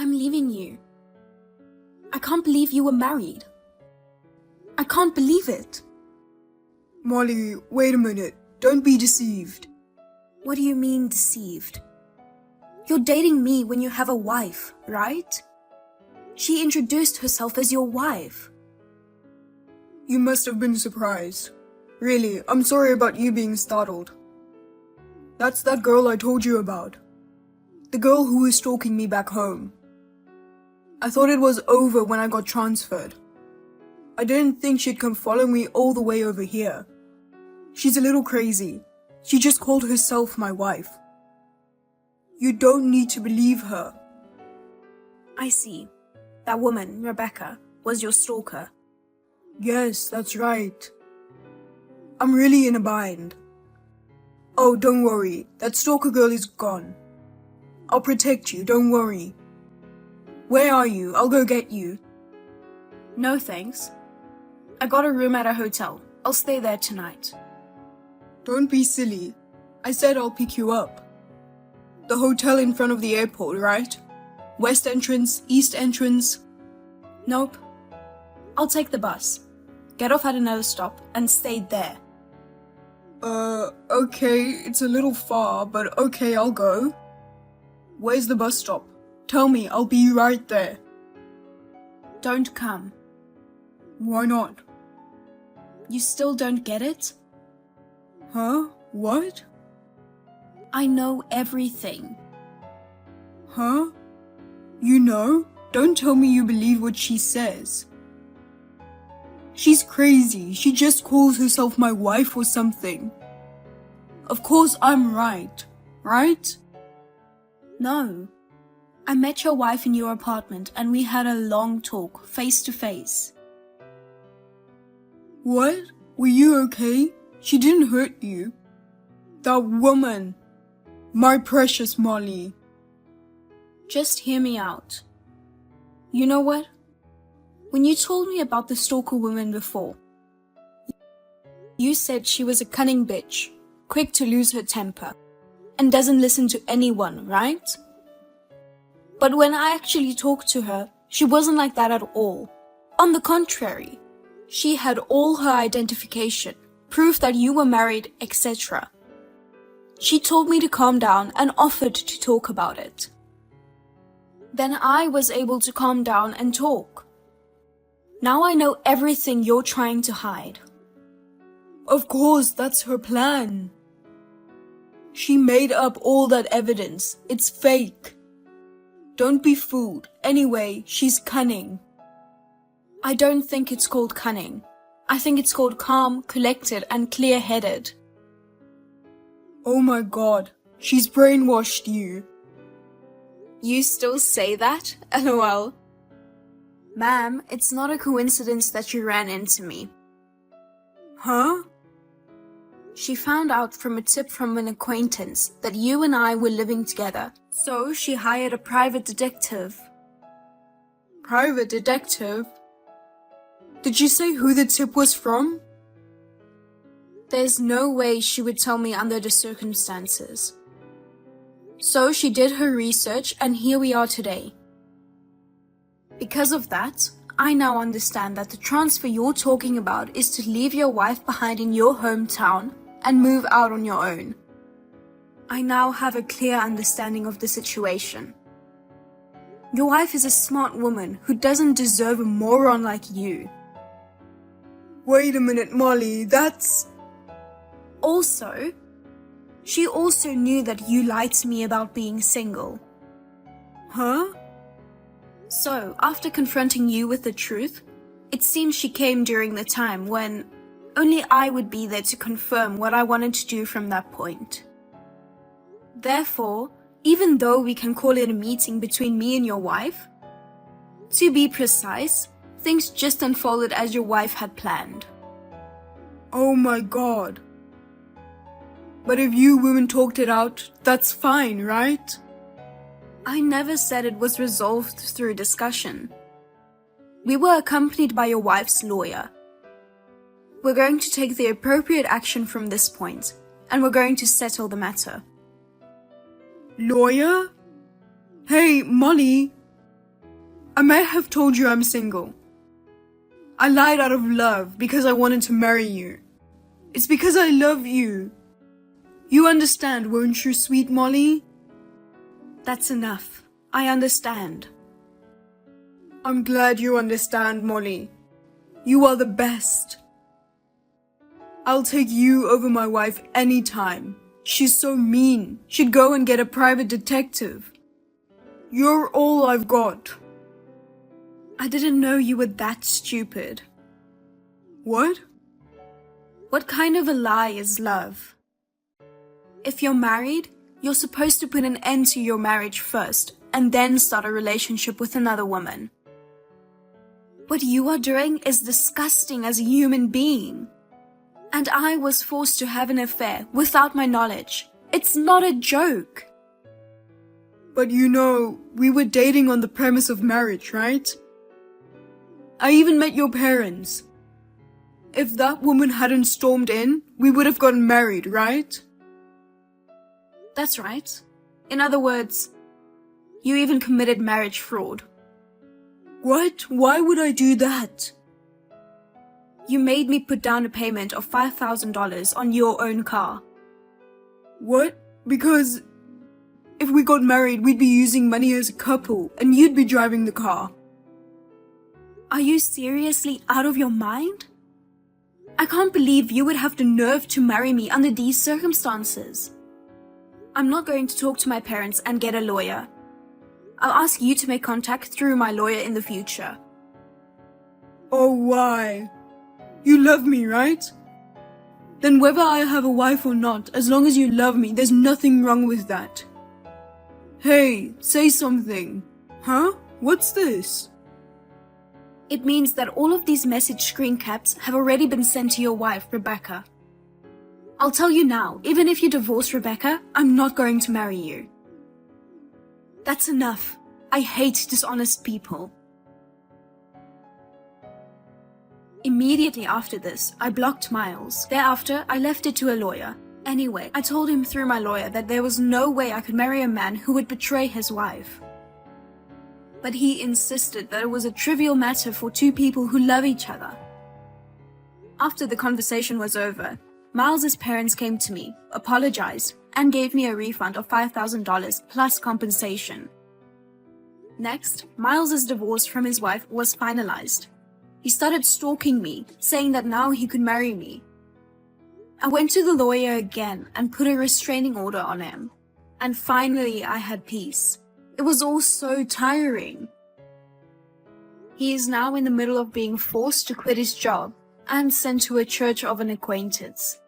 I'm leaving you. I can't believe you were married. I can't believe it. Molly, wait a minute. Don't be deceived. What do you mean deceived? You're dating me when you have a wife, right? She introduced herself as your wife. You must have been surprised. Really, I'm sorry about you being startled. That's that girl I told you about. The girl who was stalking me back home. I thought it was over when I got transferred. I didn't think she'd come follow me all the way over here. She's a little crazy. She just called herself my wife. You don't need to believe her. I see. That woman, Rebecca, was your stalker. Yes, that's right. I'm really in a bind. Oh, don't worry. That stalker girl is gone. I'll protect you, don't worry. Where are you? I'll go get you. No thanks. I got a room at a hotel. I'll stay there tonight. Don't be silly. I said I'll pick you up. The hotel in front of the airport, right? West entrance, east entrance. Nope. I'll take the bus. Get off at another stop and stay there. Okay, it's a little far, but okay, I'll go. Where's the bus stop? Tell me, I'll be right there. Don't come. Why not? You still don't get it? Huh? What? I know everything. Huh? You know? Don't tell me you believe what she says. She's crazy. She just calls herself my wife or something. Of course I'm right. Right? No. I met your wife in your apartment and we had a long talk, face to face. What? Were you okay? She didn't hurt you. That woman. My precious Molly. Just hear me out. You know what? When you told me about the stalker woman before, you said she was a cunning bitch, quick to lose her temper, and doesn't listen to anyone, right? But when I actually talked to her, she wasn't like that at all. On the contrary, she had all her identification, proof that you were married, etc. She told me to calm down and offered to talk about it. Then I was able to calm down and talk. Now I know everything you're trying to hide. Of course, that's her plan. She made up all that evidence. It's fake. Don't be fooled. Anyway, she's cunning. I don't think it's called cunning. I think it's called calm, collected, and clear-headed. Oh my god, she's brainwashed you. You still say that? LOL. Ma'am, it's not a coincidence that you ran into me. Huh? She found out from a tip from an acquaintance that you and I were living together, so she hired a private detective. Private detective? Did you say who the tip was from? There's no way she would tell me under the circumstances. So she did her research and here we are today. Because of that, I now understand that the transfer you're talking about is to leave your wife behind in your hometown and move out on your own. I now have a clear understanding of the situation. Your wife is a smart woman who doesn't deserve a moron like you. Wait a minute, Molly, that's... Also, she also knew that you lied to me about being single. Huh? So, after confronting you with the truth, it seems she came during the time when only I would be there to confirm what I wanted to do from that point. Therefore, even though we can call it a meeting between me and your wife, to be precise, things just unfolded as your wife had planned. Oh my god. But if you women talked it out, that's fine, right? I never said it was resolved through discussion. We were accompanied by your wife's lawyer. We're going to take the appropriate action from this point, and we're going to settle the matter. Lawyer? Hey, Molly, I may have told you I'm single. I lied out of love because I wanted to marry you. It's because I love you. You understand, won't you, sweet Molly? That's enough. I understand. I'm glad you understand, Molly. You are the best. I'll take you over my wife anytime. She's so mean. She'd go and get a private detective. You're all I've got. I didn't know you were that stupid. What? What kind of a lie is love? If you're married, you're supposed to put an end to your marriage first and then start a relationship with another woman. What you are doing is disgusting as a human being. And I was forced to have an affair without my knowledge. It's not a joke. But you know, we were dating on the premise of marriage, right? I even met your parents. If that woman hadn't stormed in, we would have gotten married, right? That's right. In other words, you even committed marriage fraud. What? Why would I do that? You made me put down a payment of $5,000 on your own car. What? Because if we got married, we'd be using money as a couple, and you'd be driving the car. Are you seriously out of your mind? I can't believe you would have the nerve to marry me under these circumstances. I'm not going to talk to my parents and get a lawyer. I'll ask you to make contact through my lawyer in the future. Oh, why? You love me, right? Then whether I have a wife or not, as long as you love me, there's nothing wrong with that. Hey, say something. Huh? What's this? It means that all of these message screen caps have already been sent to your wife, Rebecca. I'll tell you now, even if you divorce Rebecca, I'm not going to marry you. That's enough. I hate dishonest people. Immediately after this, I blocked Miles. Thereafter, I left it to a lawyer. Anyway, I told him through my lawyer that there was no way I could marry a man who would betray his wife. But he insisted that it was a trivial matter for two people who love each other. After the conversation was over, Miles's parents came to me, apologized, and gave me a refund of $5,000 plus compensation. Next, Miles's divorce from his wife was finalized. He started stalking me, saying that now he could marry me. I went to the lawyer again and put a restraining order on him. And finally, I had peace. It was all so tiring. He is now in the middle of being forced to quit his job and sent to a church of an acquaintance,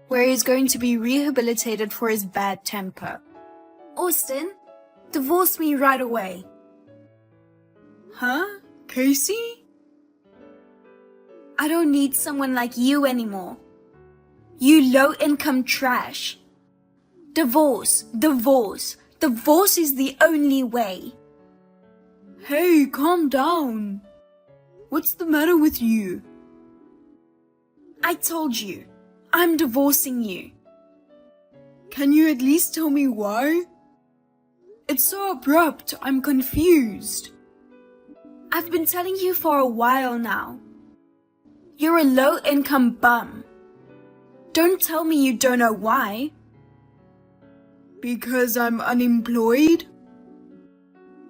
where he is going to be rehabilitated for his bad temper. Austin, divorce me right away. Huh? Casey? I don't need someone like you anymore. You low-income trash. Divorce, divorce. Divorce is the only way. Hey, calm down. What's the matter with you? I told you, I'm divorcing you. Can you at least tell me why? It's so abrupt, I'm confused. I've been telling you for a while now. You're a low-income bum. Don't tell me you don't know why. Because I'm unemployed?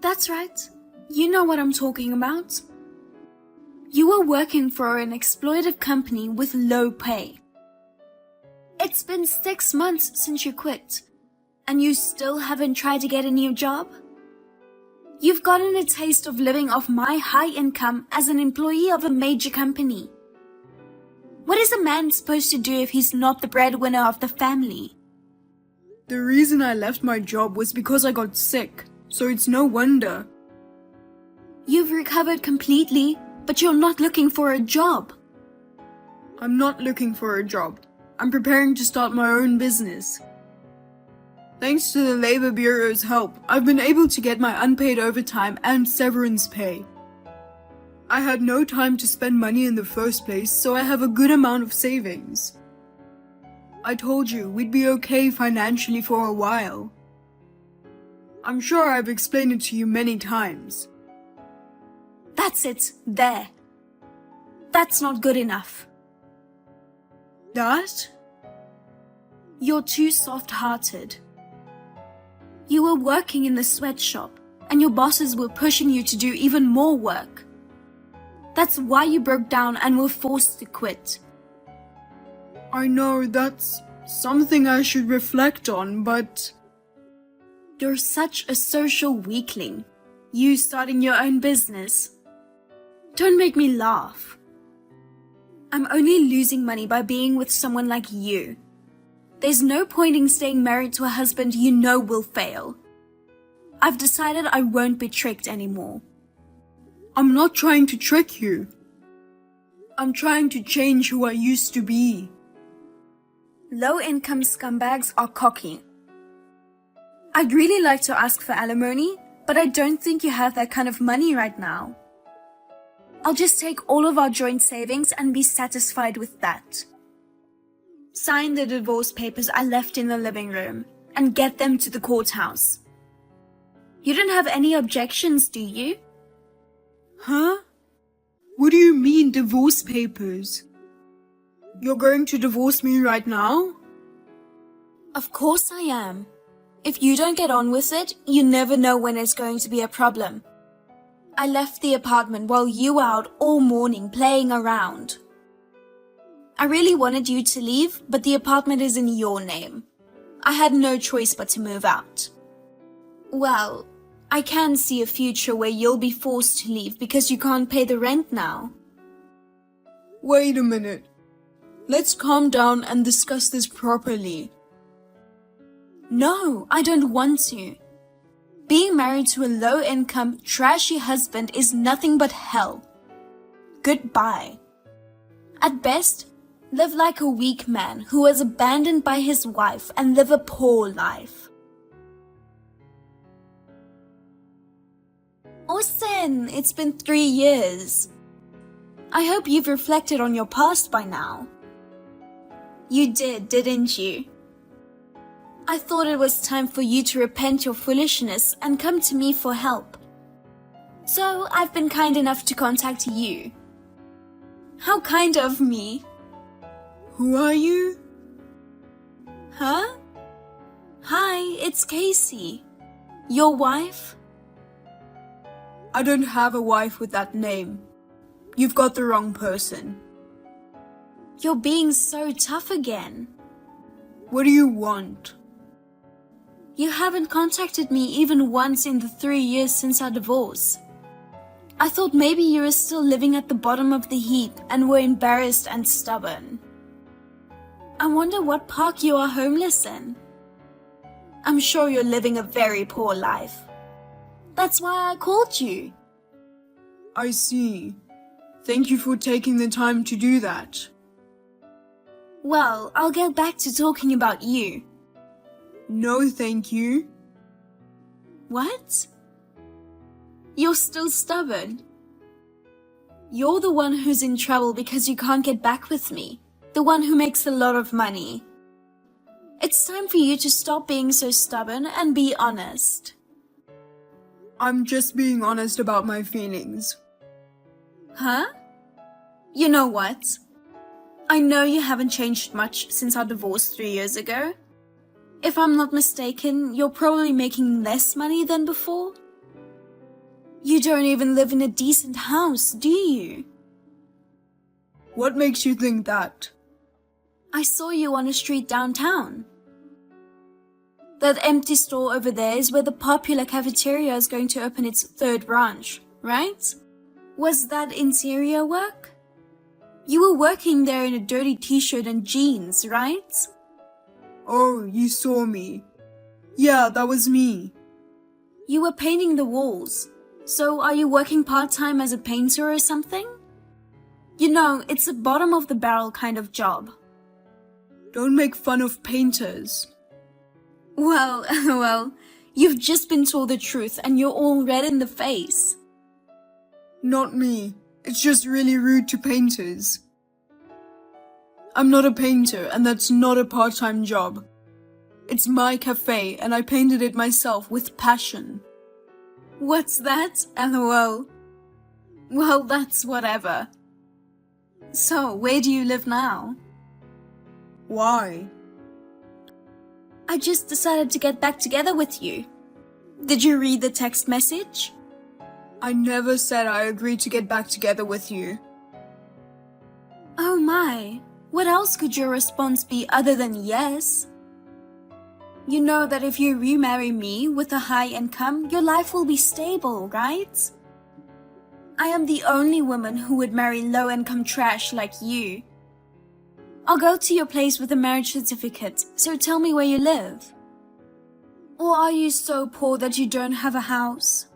That's right. You know what I'm talking about. You were working for an exploitive company with low pay. It's been 6 months since you quit, and you still haven't tried to get a new job? You've gotten a taste of living off my high income as an employee of a major company. What is a man supposed to do if he's not the breadwinner of the family? The reason I left my job was because I got sick, so it's no wonder. You've recovered completely, but you're not looking for a job. I'm not looking for a job. I'm preparing to start my own business. Thanks to the Labor Bureau's help, I've been able to get my unpaid overtime and severance pay. I had no time to spend money in the first place, so I have a good amount of savings. I told you we'd be okay financially for a while. I'm sure I've explained it to you many times. That's it, there. That's not good enough. That? You're too soft-hearted. You were working in the sweatshop, and your bosses were pushing you to do even more work. That's why you broke down and were forced to quit. I know that's something I should reflect on, but... You're such a social weakling. You starting your own business. Don't make me laugh. I'm only losing money by being with someone like you. There's no point in staying married to a husband you know will fail. I've decided I won't be tricked anymore. I'm not trying to trick you. I'm trying to change who I used to be. Low-income scumbags are cocky. I'd really like to ask for alimony, but I don't think you have that kind of money right now. I'll just take all of our joint savings and be satisfied with that. Sign the divorce papers I left in the living room and get them to the courthouse. You don't have any objections, do you? Huh? What do you mean, divorce papers? You're going to divorce me right now? Of course I am. If you don't get on with it, you never know when it's going to be a problem. I left the apartment while you were out all morning playing around. I really wanted you to leave, but the apartment is in your name. I had no choice but to move out. Well, I can see a future where you'll be forced to leave because you can't pay the rent now. Wait a minute. Let's calm down and discuss this properly. No, I don't want to. Being married to a low-income, trashy husband is nothing but hell. Goodbye. At best, live like a weak man who was abandoned by his wife and live a poor life. Austin, it's been 3 years. I hope you've reflected on your past by now. You did, didn't you? I thought it was time for you to repent your foolishness and come to me for help. So I've been kind enough to contact you. How kind of me. Who are you? Huh? Hi, it's Casey. Your wife? I don't have a wife with that name. You've got the wrong person. You're being so tough again. What do you want? You haven't contacted me even once in the 3 years since our divorce. I thought maybe you were still living at the bottom of the heap and were embarrassed and stubborn. I wonder what park you are homeless in. I'm sure you're living a very poor life. That's why I called you. I see. Thank you for taking the time to do that. Well, I'll get back to talking about you. No, thank you. What? You're still stubborn. You're the one who's in trouble because you can't get back with me. The one who makes a lot of money. It's time for you to stop being so stubborn and be honest. I'm just being honest about my feelings. Huh? You know what? I know you haven't changed much since our divorce 3 years ago. If I'm not mistaken, you're probably making less money than before. You don't even live in a decent house, do you? What makes you think that? I saw you on a street downtown. That empty store over there is where the popular cafeteria is going to open its 3rd branch, right? Was that interior work? You were working there in a dirty t-shirt and jeans, right? Oh, you saw me. Yeah, that was me. You were painting the walls. So are you working part-time as a painter or something? You know, it's a bottom-of-the-barrel kind of job. Don't make fun of painters. Well, you've just been told the truth and you're all red in the face. Not me. It's just really rude to painters. I'm not a painter, and that's not a part-time job. It's my cafe, and I painted it myself with passion. What's that? LOL. Well, that's whatever. So, where do you live now? Why? I just decided to get back together with you. Did you read the text message? I never said I agreed to get back together with you. Oh my, what else could your response be other than yes? You know that if you remarry me with a high income, your life will be stable, right? I am the only woman who would marry low-income trash like you. I'll go to your place with a marriage certificate, so tell me where you live. Or are you so poor that you don't have a house?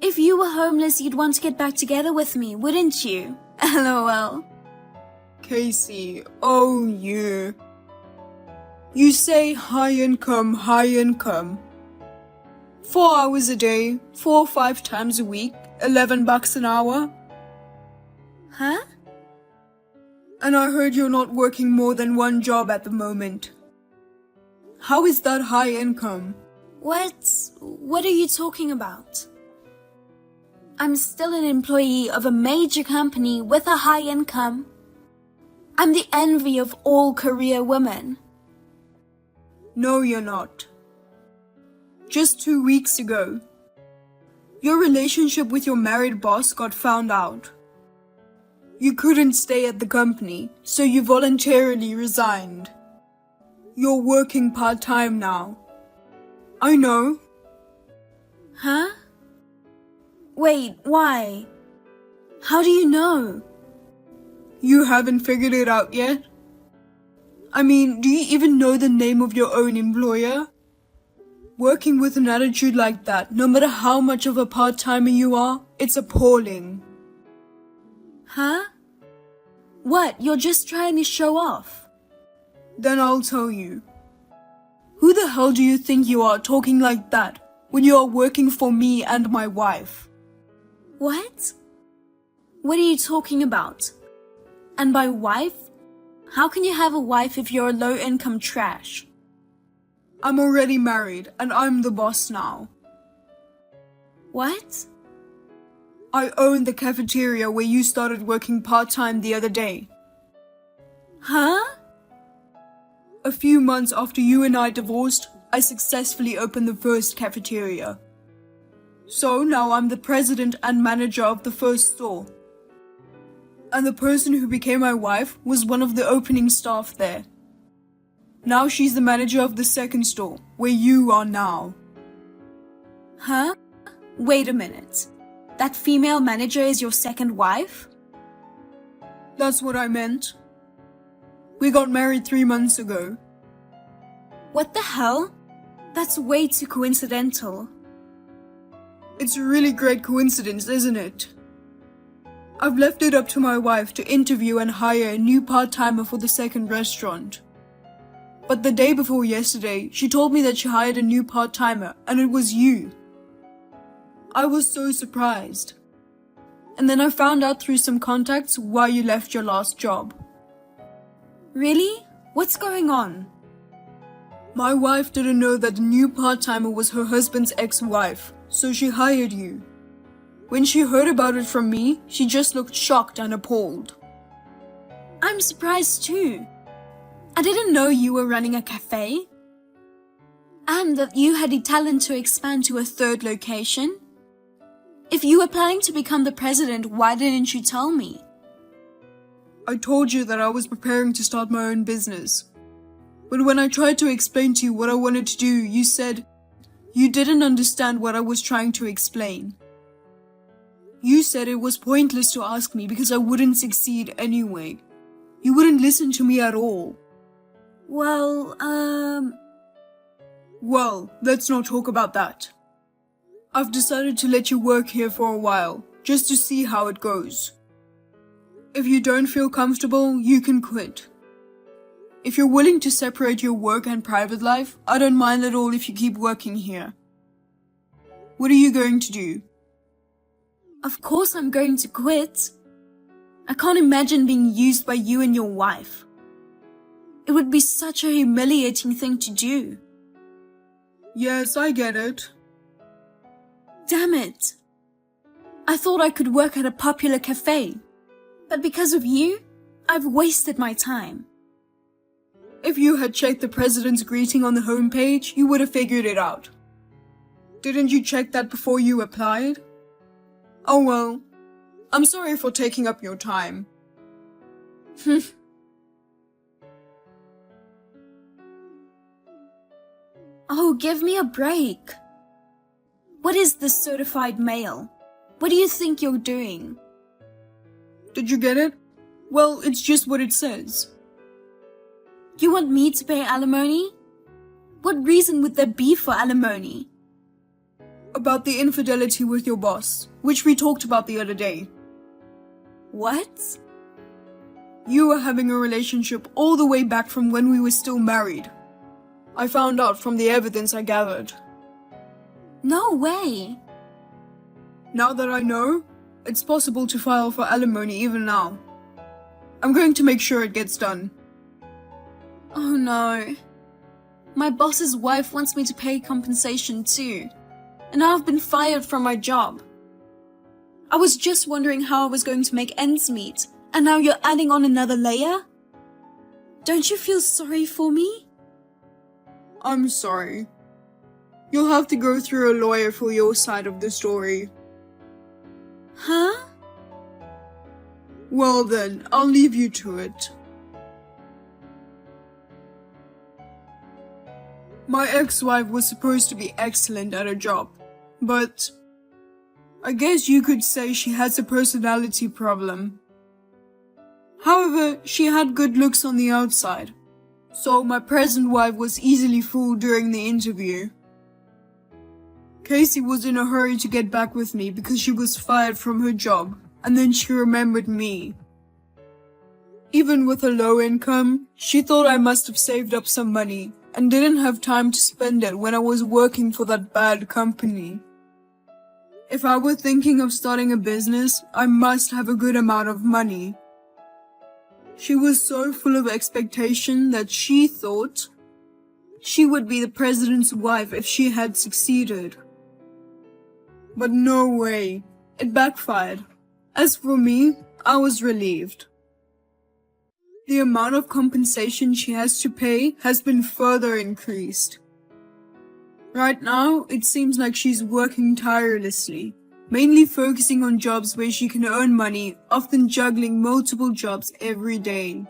If you were homeless, you'd want to get back together with me, wouldn't you? LOL. Casey, oh you. You say high income, high income. 4 hours a day, 4 or 5 times a week, $11 an hour. Huh? And I heard you're not working more than one job at the moment. How is that high income? What are you talking about? I'm still an employee of a major company with a high income. I'm the envy of all career women. No, you're not. Just 2 weeks ago, your relationship with your married boss got found out. You couldn't stay at the company, so you voluntarily resigned. You're working part-time now. I know. Huh? Wait, why? How do you know? You haven't figured it out yet? I mean, do you even know the name of your own employer? Working with an attitude like that, no matter how much of a part-timer you are, it's appalling. Huh? What, you're just trying to show off? Then I'll tell you. Who the hell do you think you are talking like that when you are working for me and my wife? What? What are you talking about? And by wife? How can you have a wife if you're a low-income trash? I'm already married and I'm the boss now. What? I own the cafeteria where you started working part-time the other day. Huh? A few months after you and I divorced, I successfully opened the first cafeteria. So now I'm the president and manager of the first store. And the person who became my wife was one of the opening staff there. Now she's the manager of the second store, where you are now. Huh? Wait a minute. That female manager is your second wife? That's what I meant. We got married 3 months ago. What the hell? That's way too coincidental. It's a really great coincidence, isn't it? I've left it up to my wife to interview and hire a new part-timer for the second restaurant. But the day before yesterday, she told me that she hired a new part-timer, and it was you. I was so surprised. And then I found out through some contacts why you left your last job. Really? What's going on? My wife didn't know that the new part-timer was her husband's ex-wife, so she hired you. When she heard about it from me, she just looked shocked and appalled. I'm surprised too. I didn't know you were running a cafe. And that you had the talent to expand to a third location. If you were planning to become the president, why didn't you tell me? I told you that I was preparing to start my own business. But when I tried to explain to you what I wanted to do, you said you didn't understand what I was trying to explain. You said it was pointless to ask me because I wouldn't succeed anyway. You wouldn't listen to me at all. Well, Well, let's not talk about that. I've decided to let you work here for a while, just to see how it goes. If you don't feel comfortable, you can quit. If you're willing to separate your work and private life, I don't mind at all if you keep working here. What are you going to do? of course I'm going to quit. I can't imagine being used by you and your wife. It would be such a humiliating thing to do. Yes, I get it. Damn it. I thought I could work at a popular cafe. But because of you, I've wasted my time. If you had checked the president's greeting on the homepage, you would have figured it out. Didn't you check that before you applied? Oh well, I'm sorry for taking up your time. Oh, give me a break. What is this certified mail? What do you think you're doing? Did you get it? Well, it's just what it says. You want me to pay alimony? What reason would there be for alimony? About the infidelity with your boss, which we talked about the other day. What? You were having a relationship all the way back from when we were still married. I found out from the evidence I gathered. No way. Now that I know, it's possible to file for alimony even now. I'm going to make sure it gets done. Oh no. My boss's wife wants me to pay compensation too. And now I've been fired from my job. I was just wondering how I was going to make ends meet, and now you're adding on another layer? Don't you feel sorry for me? I'm sorry. You'll have to go through a lawyer for your side of the story. Huh? Well then, I'll leave you to it. My ex-wife was supposed to be excellent at her job, but I guess you could say she has a personality problem. However, she had good looks on the outside, so my present wife was easily fooled during the interview. Casey was in a hurry to get back with me because she was fired from her job, and then she remembered me. Even with a low income, she thought I must have saved up some money and didn't have time to spend it when I was working for that bad company. If I were thinking of starting a business, I must have a good amount of money. She was so full of expectation that she thought she would be the president's wife if she had succeeded. But no way, it backfired. As for me, I was relieved. The amount of compensation she has to pay has been further increased. Right now, it seems like she's working tirelessly, mainly focusing on jobs where she can earn money, often juggling multiple jobs every day.